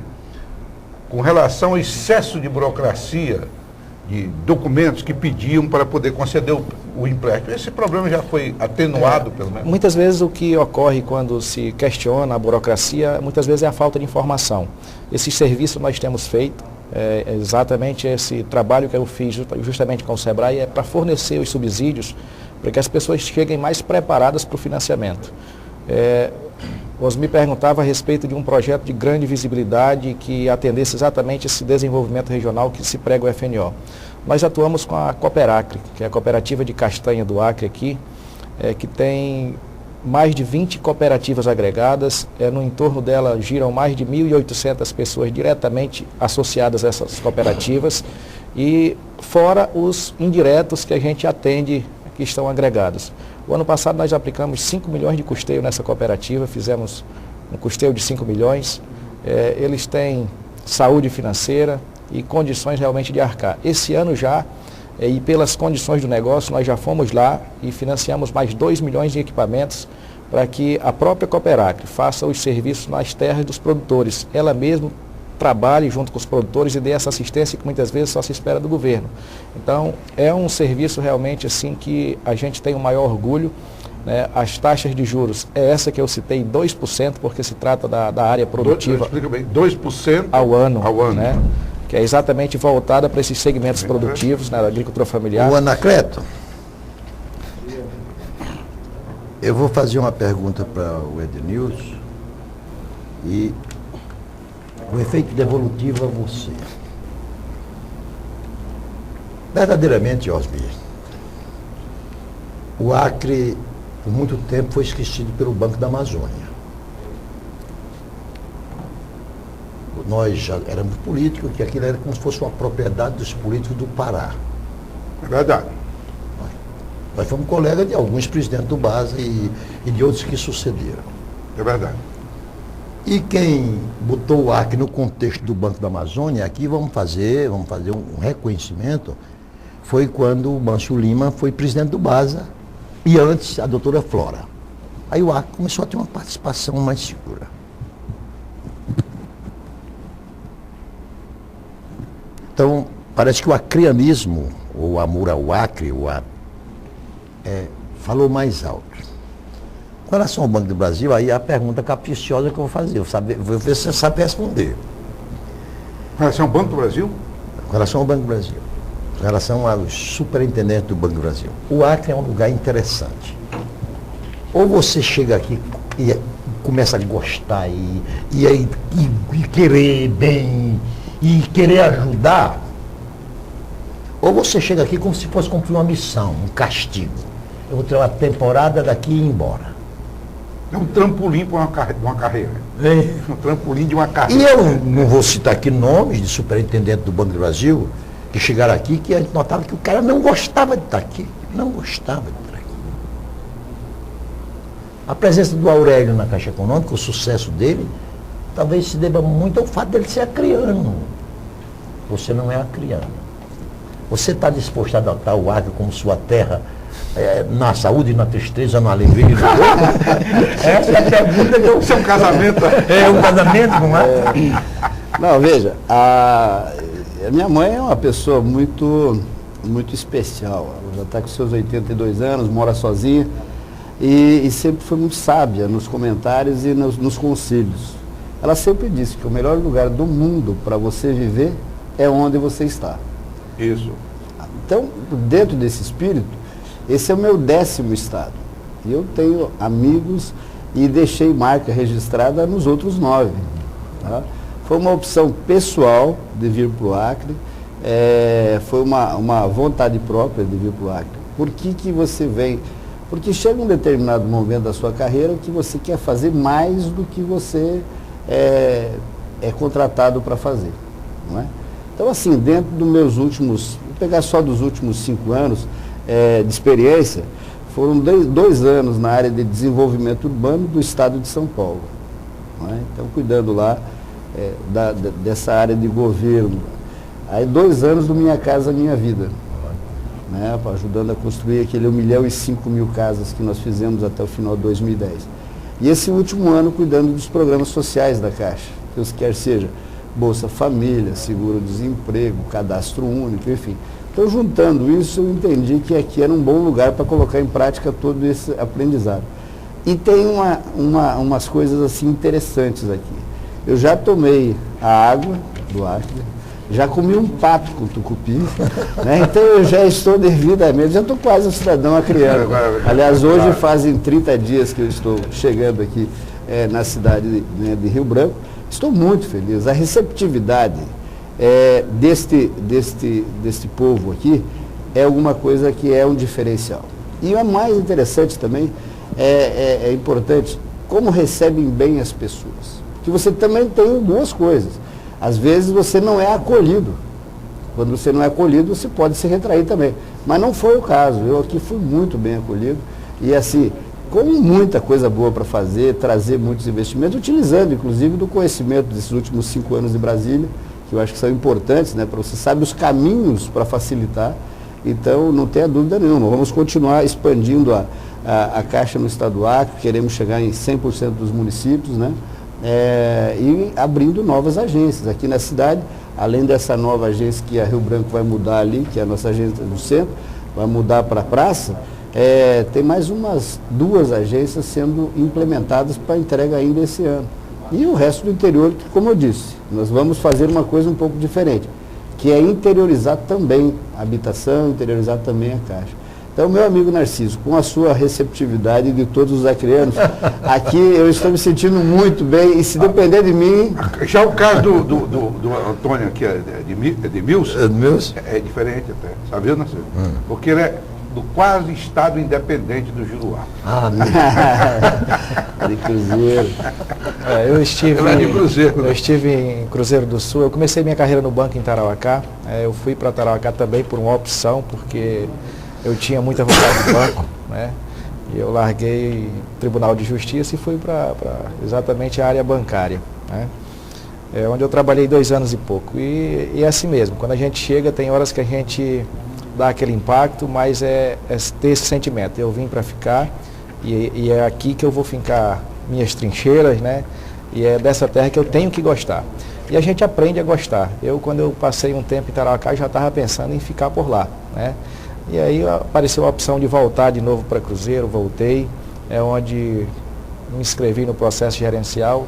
com relação ao excesso de burocracia, de documentos que pediam para poder conceder o empréstimo. Esse problema já foi atenuado, pelo menos? Muitas vezes o que ocorre quando se questiona a burocracia, muitas vezes é a falta de informação. Esse serviço nós temos feito, exatamente esse trabalho que eu fiz justamente com o Sebrae, é para fornecer os subsídios para que as pessoas cheguem mais preparadas para o financiamento. Você me perguntava a respeito de um projeto de grande visibilidade que atendesse exatamente esse desenvolvimento regional que se prega o FNO. Nós atuamos com a Cooperacre, que é a cooperativa de castanha do Acre aqui, que tem mais de 20 cooperativas agregadas. No entorno dela giram mais de 1.800 pessoas diretamente associadas a essas cooperativas e fora os indiretos que a gente atende que estão agregados. O ano passado nós aplicamos 5 milhões de custeio nessa cooperativa, fizemos um custeio de 5 milhões. Eles têm saúde financeira e condições realmente de arcar. Esse ano já, e pelas condições do negócio, nós já fomos lá e financiamos mais 2 milhões de equipamentos para que a própria Cooperacre faça os serviços nas terras dos produtores. Ela mesma trabalhe junto com os produtores e dê essa assistência que muitas vezes só se espera do governo. Então, é um serviço realmente assim que a gente tem o maior orgulho, né? As taxas de juros é essa que eu citei, 2%, porque se trata da área produtiva. Explica bem, 2% ao ano. Né? Que é exatamente voltada para esses segmentos produtivos, né, da agricultura familiar. O Anacleto, eu vou fazer uma pergunta para o Edenilson e o efeito devolutivo a você. Verdadeiramente, Osmir, o Acre, por muito tempo, foi esquecido pelo Banco da Amazônia. Nós já éramos políticos, que aquilo era como se fosse uma propriedade dos políticos do Pará. É verdade. Nós fomos colegas de alguns presidentes do BASA e de outros que sucederam. É verdade. E quem botou o Acre no contexto do Banco da Amazônia, aqui vamos fazer um reconhecimento, foi quando o Mâncio Lima foi presidente do BASA e antes a doutora Flora. Aí o Acre começou a ter uma participação mais segura. Então, parece que o acreanismo, ou o amor ao Acre, falou mais alto. Com relação ao Banco do Brasil, aí é a pergunta capciosa que eu vou fazer. Vou ver se você sabe responder. Com relação ao Banco do Brasil? Com relação ao Banco do Brasil. Com relação aos superintendentes do Banco do Brasil. O Acre é um lugar interessante. Ou você chega aqui e começa a gostar e querer bem, e querer ajudar, ou você chega aqui como se fosse cumprir uma missão, um castigo. Eu vou ter uma temporada daqui e ir embora. É um trampolim para uma carreira. Um trampolim de uma E carreira. eu não vou citar aqui nomes de superintendente do Banco do Brasil que chegaram aqui, que a gente notava que o cara não gostava de estar aqui. Não gostava de estar aqui. A presença do Aurélio na Caixa Econômica, o sucesso dele, talvez se deva muito ao fato dele ser acriano. Você não é acriano. Você está disposto a adotar o Acre como sua terra, na saúde, na tristeza, na alegria e no dor? Essa é a pergunta que eu... Isso é um casamento. É um casamento, não é? Não, veja, a minha mãe é uma pessoa muito especial. Ela já está com seus 82 anos, mora sozinha e sempre foi muito sábia nos comentários e nos conselhos. Ela sempre disse que o melhor lugar do mundo para você viver é onde você está. Isso. Então, dentro desse espírito, esse é o meu 10º estado. E eu tenho amigos e deixei marca registrada nos outros 9. Tá? Foi uma opção pessoal de vir para o Acre, foi uma vontade própria de vir para o Acre. Por que você vem? Porque chega um determinado momento da sua carreira que você quer fazer mais do que você é contratado para fazer. Não é? Então, assim, dentro dos meus últimos, vou pegar só dos últimos 5 anos de experiência, foram 2 anos na área de desenvolvimento urbano do estado de São Paulo. Não é? Então, cuidando lá dessa área de governo. Aí 2 anos do Minha Casa Minha Vida, né? Ajudando a construir aquele 1.005.000 casas que nós fizemos até o final de 2010. E esse último ano cuidando dos programas sociais da Caixa, quer seja Bolsa Família, Seguro-Desemprego, Cadastro Único, enfim. Então, juntando isso, eu entendi que aqui era um bom lugar para colocar em prática todo esse aprendizado. E tem umas coisas assim interessantes aqui. Eu já tomei a água do Acre, já comi um pato com tucupi, né? Então eu já estou devidamente, já estou quase um cidadão acreano. Aliás, hoje fazem 30 dias que eu estou chegando aqui na cidade de Rio Branco. Estou muito feliz. A receptividade deste povo aqui é alguma coisa que é um diferencial. E o mais interessante também, é importante, como recebem bem as pessoas. Porque você também tem 2 coisas. Às vezes você não é acolhido. Quando você não é acolhido, você pode se retrair também. Mas não foi o caso. Eu aqui fui muito bem acolhido. E assim, com muita coisa boa para fazer, trazer muitos investimentos, utilizando inclusive do conhecimento desses últimos 5 anos de Brasília, que eu acho que são importantes, né, para você saber os caminhos para facilitar. Então, não tenha dúvida nenhuma, vamos continuar expandindo a Caixa no estado do Acre, queremos chegar em 100% dos municípios, né, e abrindo novas agências aqui na cidade, além dessa nova agência que a Rio Branco vai mudar ali, que é a nossa agência do centro, vai mudar para a praça. Tem mais umas 2 agências sendo implementadas para entrega ainda esse ano. E o resto do interior, que, como eu disse, nós vamos fazer uma coisa um pouco diferente, que é interiorizar também a habitação, interiorizar também a Caixa. Então, meu amigo Narciso, com a sua receptividade de todos os acreanos, aqui eu estou me sentindo muito bem e se depender de mim... Já o caso do Antônio aqui, de Mills, é diferente até, sabia, Narciso? Porque ele é do quase estado independente do Juruá. De Cruzeiro. Eu estive Eu estive em Cruzeiro do Sul, eu comecei minha carreira no banco em Tarauacá, eu fui para Tarauacá também por uma opção, porque eu tinha muita vontade de banco, né? E eu larguei o Tribunal de Justiça e fui para exatamente a área bancária, né? Onde eu trabalhei 2 anos e pouco. E é assim mesmo, quando a gente chega, tem horas que a gente dá aquele impacto, mas é ter esse sentimento. Eu vim para ficar e é aqui que eu vou fincar minhas trincheiras, né? E é dessa terra que eu tenho que gostar. E a gente aprende a gostar. Quando eu passei um tempo em Tarauacá, já estava pensando em ficar por lá, né? E aí apareceu a opção de voltar de novo para Cruzeiro, voltei, onde me inscrevi no processo gerencial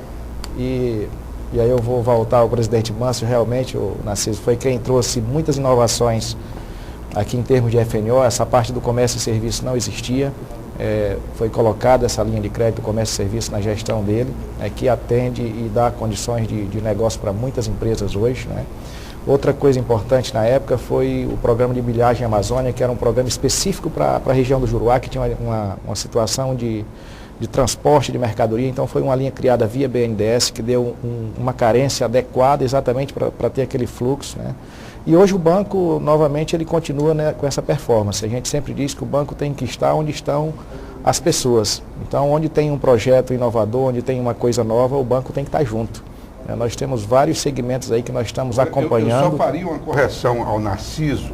e aí eu vou voltar ao presidente Mâncio. Realmente o Narciso foi quem trouxe muitas inovações aqui em termos de FNO. Essa parte do comércio e serviço não existia, foi colocada essa linha de crédito comércio e serviço na gestão dele, que atende e dá condições de negócio para muitas empresas hoje, né? Outra coisa importante na época foi o programa de milhagem Amazônia, que era um programa específico para a região do Juruá, que tinha uma situação de transporte de mercadoria. Então foi uma linha criada via BNDES, que deu uma carência adequada exatamente para ter aquele fluxo, né? E hoje o banco, novamente, ele continua, né, com essa performance. A gente sempre diz que o banco tem que estar onde estão as pessoas. Então, onde tem um projeto inovador, onde tem uma coisa nova, o banco tem que estar junto. Nós temos vários segmentos aí que nós estamos acompanhando. Eu só faria uma correção ao Narciso,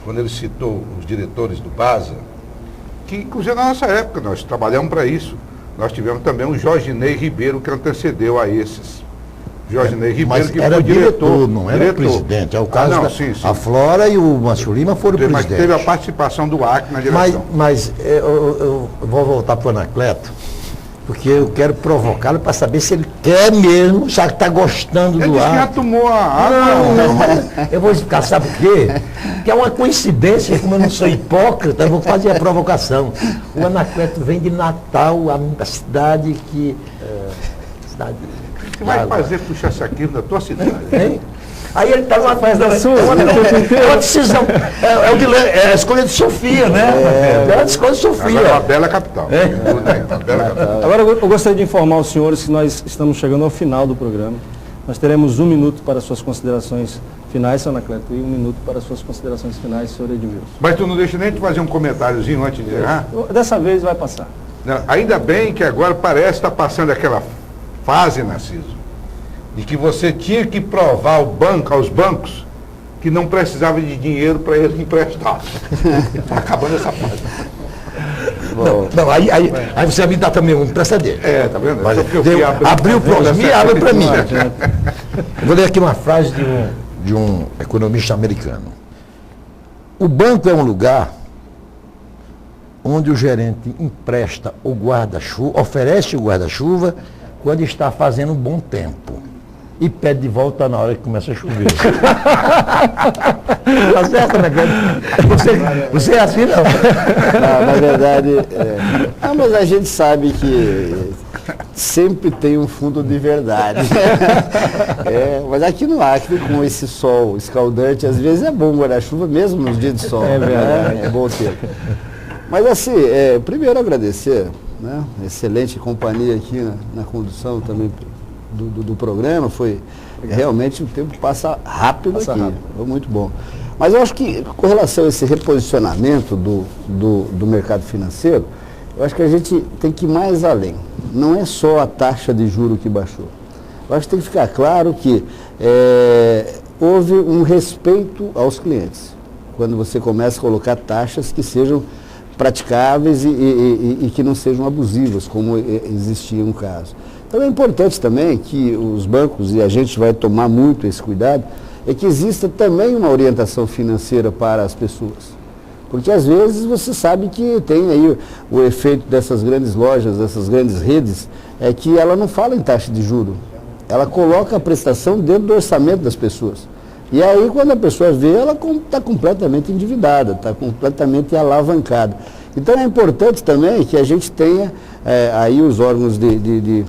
quando ele citou os diretores do BASA, que inclusive na nossa época nós trabalhamos para isso. Nós tivemos também o Jorge Ney Ribeiro, que antecedeu a esses. Jorge Ney Ribeiro, mas que era foi diretor, não era presidente. É o caso sim. A Flora e o Mâncio Lima foram presidentes. Mas teve a participação do Acre na direção. Mas eu vou voltar para o Anacleto, porque eu quero provocá-lo para saber se ele quer mesmo, já que está gostando Ele do disse que já ar. tomou a água. Não, mas eu vou explicar, sabe por quê? Que é uma coincidência, como eu não sou hipócrita, eu vou fazer a provocação. O Anacleto vem de Natal, a cidade que... cidade... O que vai fazer puxar saquinho da tua cidade? Hein? Aí ele está numa festa da sua. É uma decisão. É a escolha de Sofia, né? É a escolha de Sofia. Agora é uma bela capital. Uma bela capital. Agora eu gostaria de informar os senhores que nós estamos chegando ao final do programa. Nós teremos 1 minuto para suas considerações finais, senhor Anacleto, e 1 minuto para suas considerações finais, senhor Edmilson. Mas tu não deixa nem de fazer um comentáriozinho antes de encerrar? Dessa vez vai passar. Não, ainda bem que agora parece estar passando aquela fase, Narciso, de que você tinha que provar aos bancos que não precisava de dinheiro para eles emprestar. Está acabando essa fase. Não, aí você vai me dar também um precedente. Tá vendo? Olha, Só que eu fui abrir- abriu para mim, abre para mim. Eu vou ler aqui uma frase de um economista americano. O banco é um lugar onde o gerente empresta o guarda-chuva, oferece o guarda-chuva quando está fazendo um bom tempo e pede de volta na hora que começa a chover. Tá certo, né? Você é assim, não? Na verdade, mas a gente sabe que sempre tem um fundo de verdade. Mas aqui no Acre, com esse sol escaldante, às vezes é bom guarda-chuva, mesmo nos dias de sol. É verdade. É bom ter. Mas assim, primeiro agradecer, né? Excelente companhia aqui na condução também do programa. Foi realmente, o tempo passa rápido aqui. Foi muito bom. Mas eu acho que com relação a esse reposicionamento do mercado financeiro, eu acho que a gente tem que ir mais além. Não é só a taxa de juro que baixou. Eu acho que tem que ficar claro que houve um respeito aos clientes. Quando você começa a colocar taxas que sejam praticáveis e que não sejam abusivas, como existia um caso. Então é importante também que os bancos, e a gente vai tomar muito esse cuidado, é que exista também uma orientação financeira para as pessoas. Porque às vezes você sabe que tem aí o efeito dessas grandes lojas, dessas grandes redes, é que ela não fala em taxa de juro. Ela coloca a prestação dentro do orçamento das pessoas. E aí, quando a pessoa vê, ela está completamente endividada, está completamente alavancada. Então, é importante também que a gente tenha, aí os órgãos de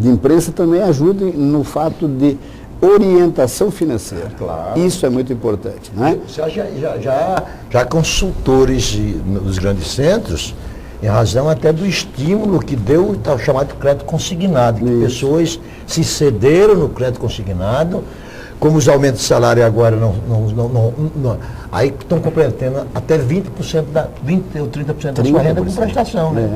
imprensa também ajudem no fato de orientação financeira. Claro. Isso é muito importante, né? Já consultores dos grandes centros, em razão até do estímulo que deu o tal chamado crédito consignado, que pessoas se cederam no crédito consignado, como os aumentos de salário agora não aí estão comprometendo até 20% 20 ou 30% da sua renda com prestação, né?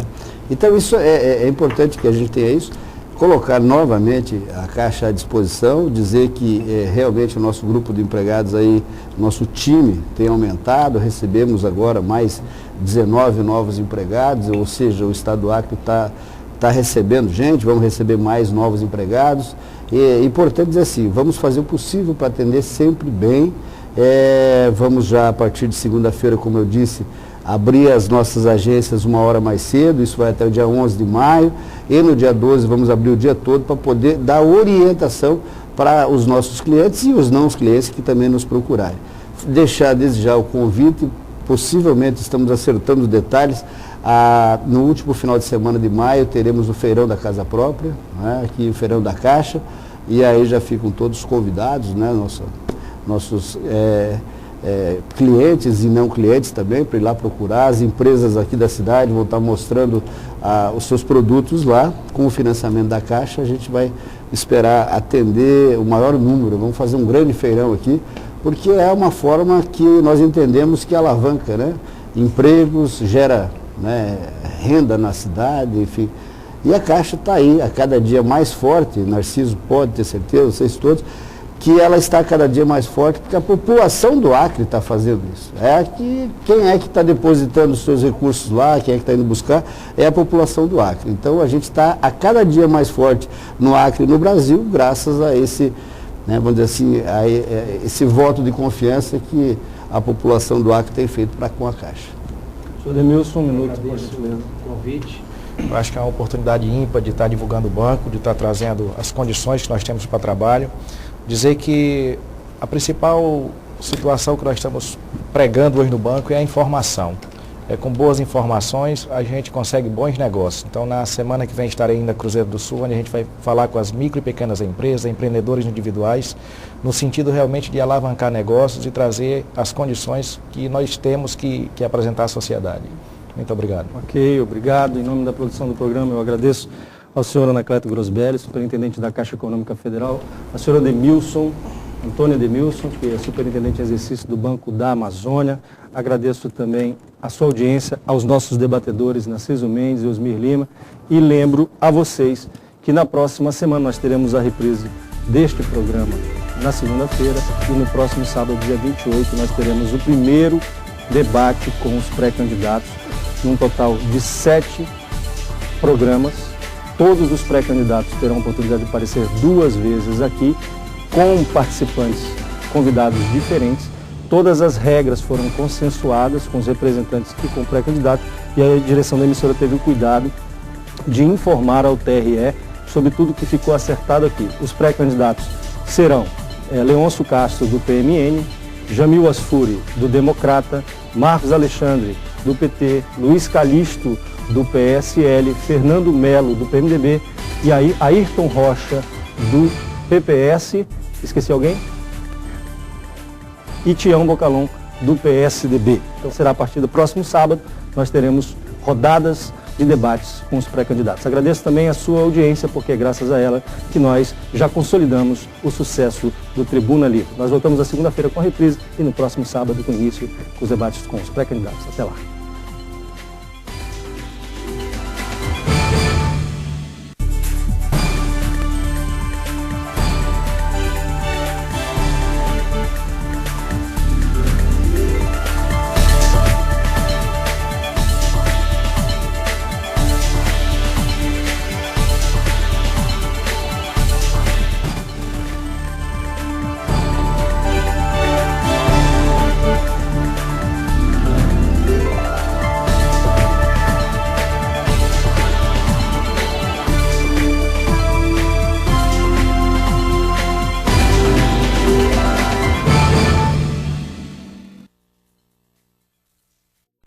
Então isso é importante que a gente tenha isso, colocar novamente a Caixa à disposição, dizer que realmente o nosso grupo de empregados aí, nosso time tem aumentado, recebemos agora mais 19 novos empregados, ou seja, o Estado do Acre está recebendo gente, vamos receber mais novos empregados. E é importante dizer assim, vamos fazer o possível para atender sempre bem. Vamos já, a partir de segunda-feira, como eu disse, abrir as nossas agências 1 hora mais cedo, isso vai até o dia 11 de maio, e no dia 12 vamos abrir o dia todo para poder dar orientação para os nossos clientes e os não clientes que também nos procurarem. Deixar desde já o convite, possivelmente estamos acertando os detalhes. No último final de semana de maio teremos o Feirão da Casa Própria, né, aqui o Feirão da Caixa, e aí já ficam todos convidados, né, nossos clientes e não clientes também, para ir lá procurar. As empresas aqui da cidade vão estar mostrando os seus produtos lá. Com o financiamento da Caixa, a gente vai esperar atender o maior número. Vamos fazer um grande feirão aqui, porque é uma forma que nós entendemos que alavanca, né? Empregos, gera, né, renda na cidade, enfim. E a Caixa está aí, a cada dia mais forte. Narciso pode ter certeza, vocês todos, que ela está cada dia mais forte, porque a população do Acre está fazendo isso. Quem é que está depositando os seus recursos lá, quem é que está indo buscar, é a população do Acre. Então a gente está a cada dia mais forte no Acre e no Brasil, graças a esse, né, vamos dizer assim, esse voto de confiança que a população do Acre tem feito para com a Caixa. Senhor Demilson, um minuto, por Agradeço gentileza. o convite. Eu acho que é uma oportunidade ímpar de estar divulgando o banco, de estar trazendo as condições que nós temos para trabalho. Dizer que a principal situação que nós estamos pregando hoje no banco é a informação. Com boas informações a gente consegue bons negócios. Então na semana que vem estarei indo a Cruzeiro do Sul, onde a gente vai falar com as micro e pequenas empresas, empreendedores individuais, no sentido realmente de alavancar negócios e trazer as condições que nós temos que apresentar à sociedade. Muito obrigado. Ok, obrigado. Em nome da produção do programa, eu agradeço ao senhor Anacleto Grosbelli, superintendente da Caixa Econômica Federal, a senhora Antônia Demilson, que é superintendente em exercício do Banco da Amazônia. Agradeço também a sua audiência, aos nossos debatedores, Narciso Mendes e Osmir Lima, e lembro a vocês que na próxima semana nós teremos a reprise deste programa na segunda-feira, e no próximo sábado, dia 28, nós teremos o primeiro debate com os pré-candidatos, num total de 7 programas. Todos os pré-candidatos terão a oportunidade de aparecer 2 vezes aqui, com participantes convidados diferentes. Todas as regras foram consensuadas com os representantes e com o pré-candidato, e a direção da emissora teve o cuidado de informar ao TRE sobre tudo que ficou acertado aqui. Os pré-candidatos serão Leôncio Castro, do PMN, Jamil Asfuri, do Democrata, Marcos Alexandre, do PT, Luiz Calixto, do PSL, Fernando Melo, do PMDB, e aí Ayrton Rocha, do PPS, esqueci alguém? E Tião Bocalon, do PSDB. Então será a partir do próximo sábado, nós teremos rodadas de debates com os pré-candidatos. Agradeço também a sua audiência, porque é graças a ela que nós já consolidamos o sucesso do Tribuna Livre. Nós voltamos na segunda-feira com a reprise e no próximo sábado com início com os debates com os pré-candidatos. Até lá.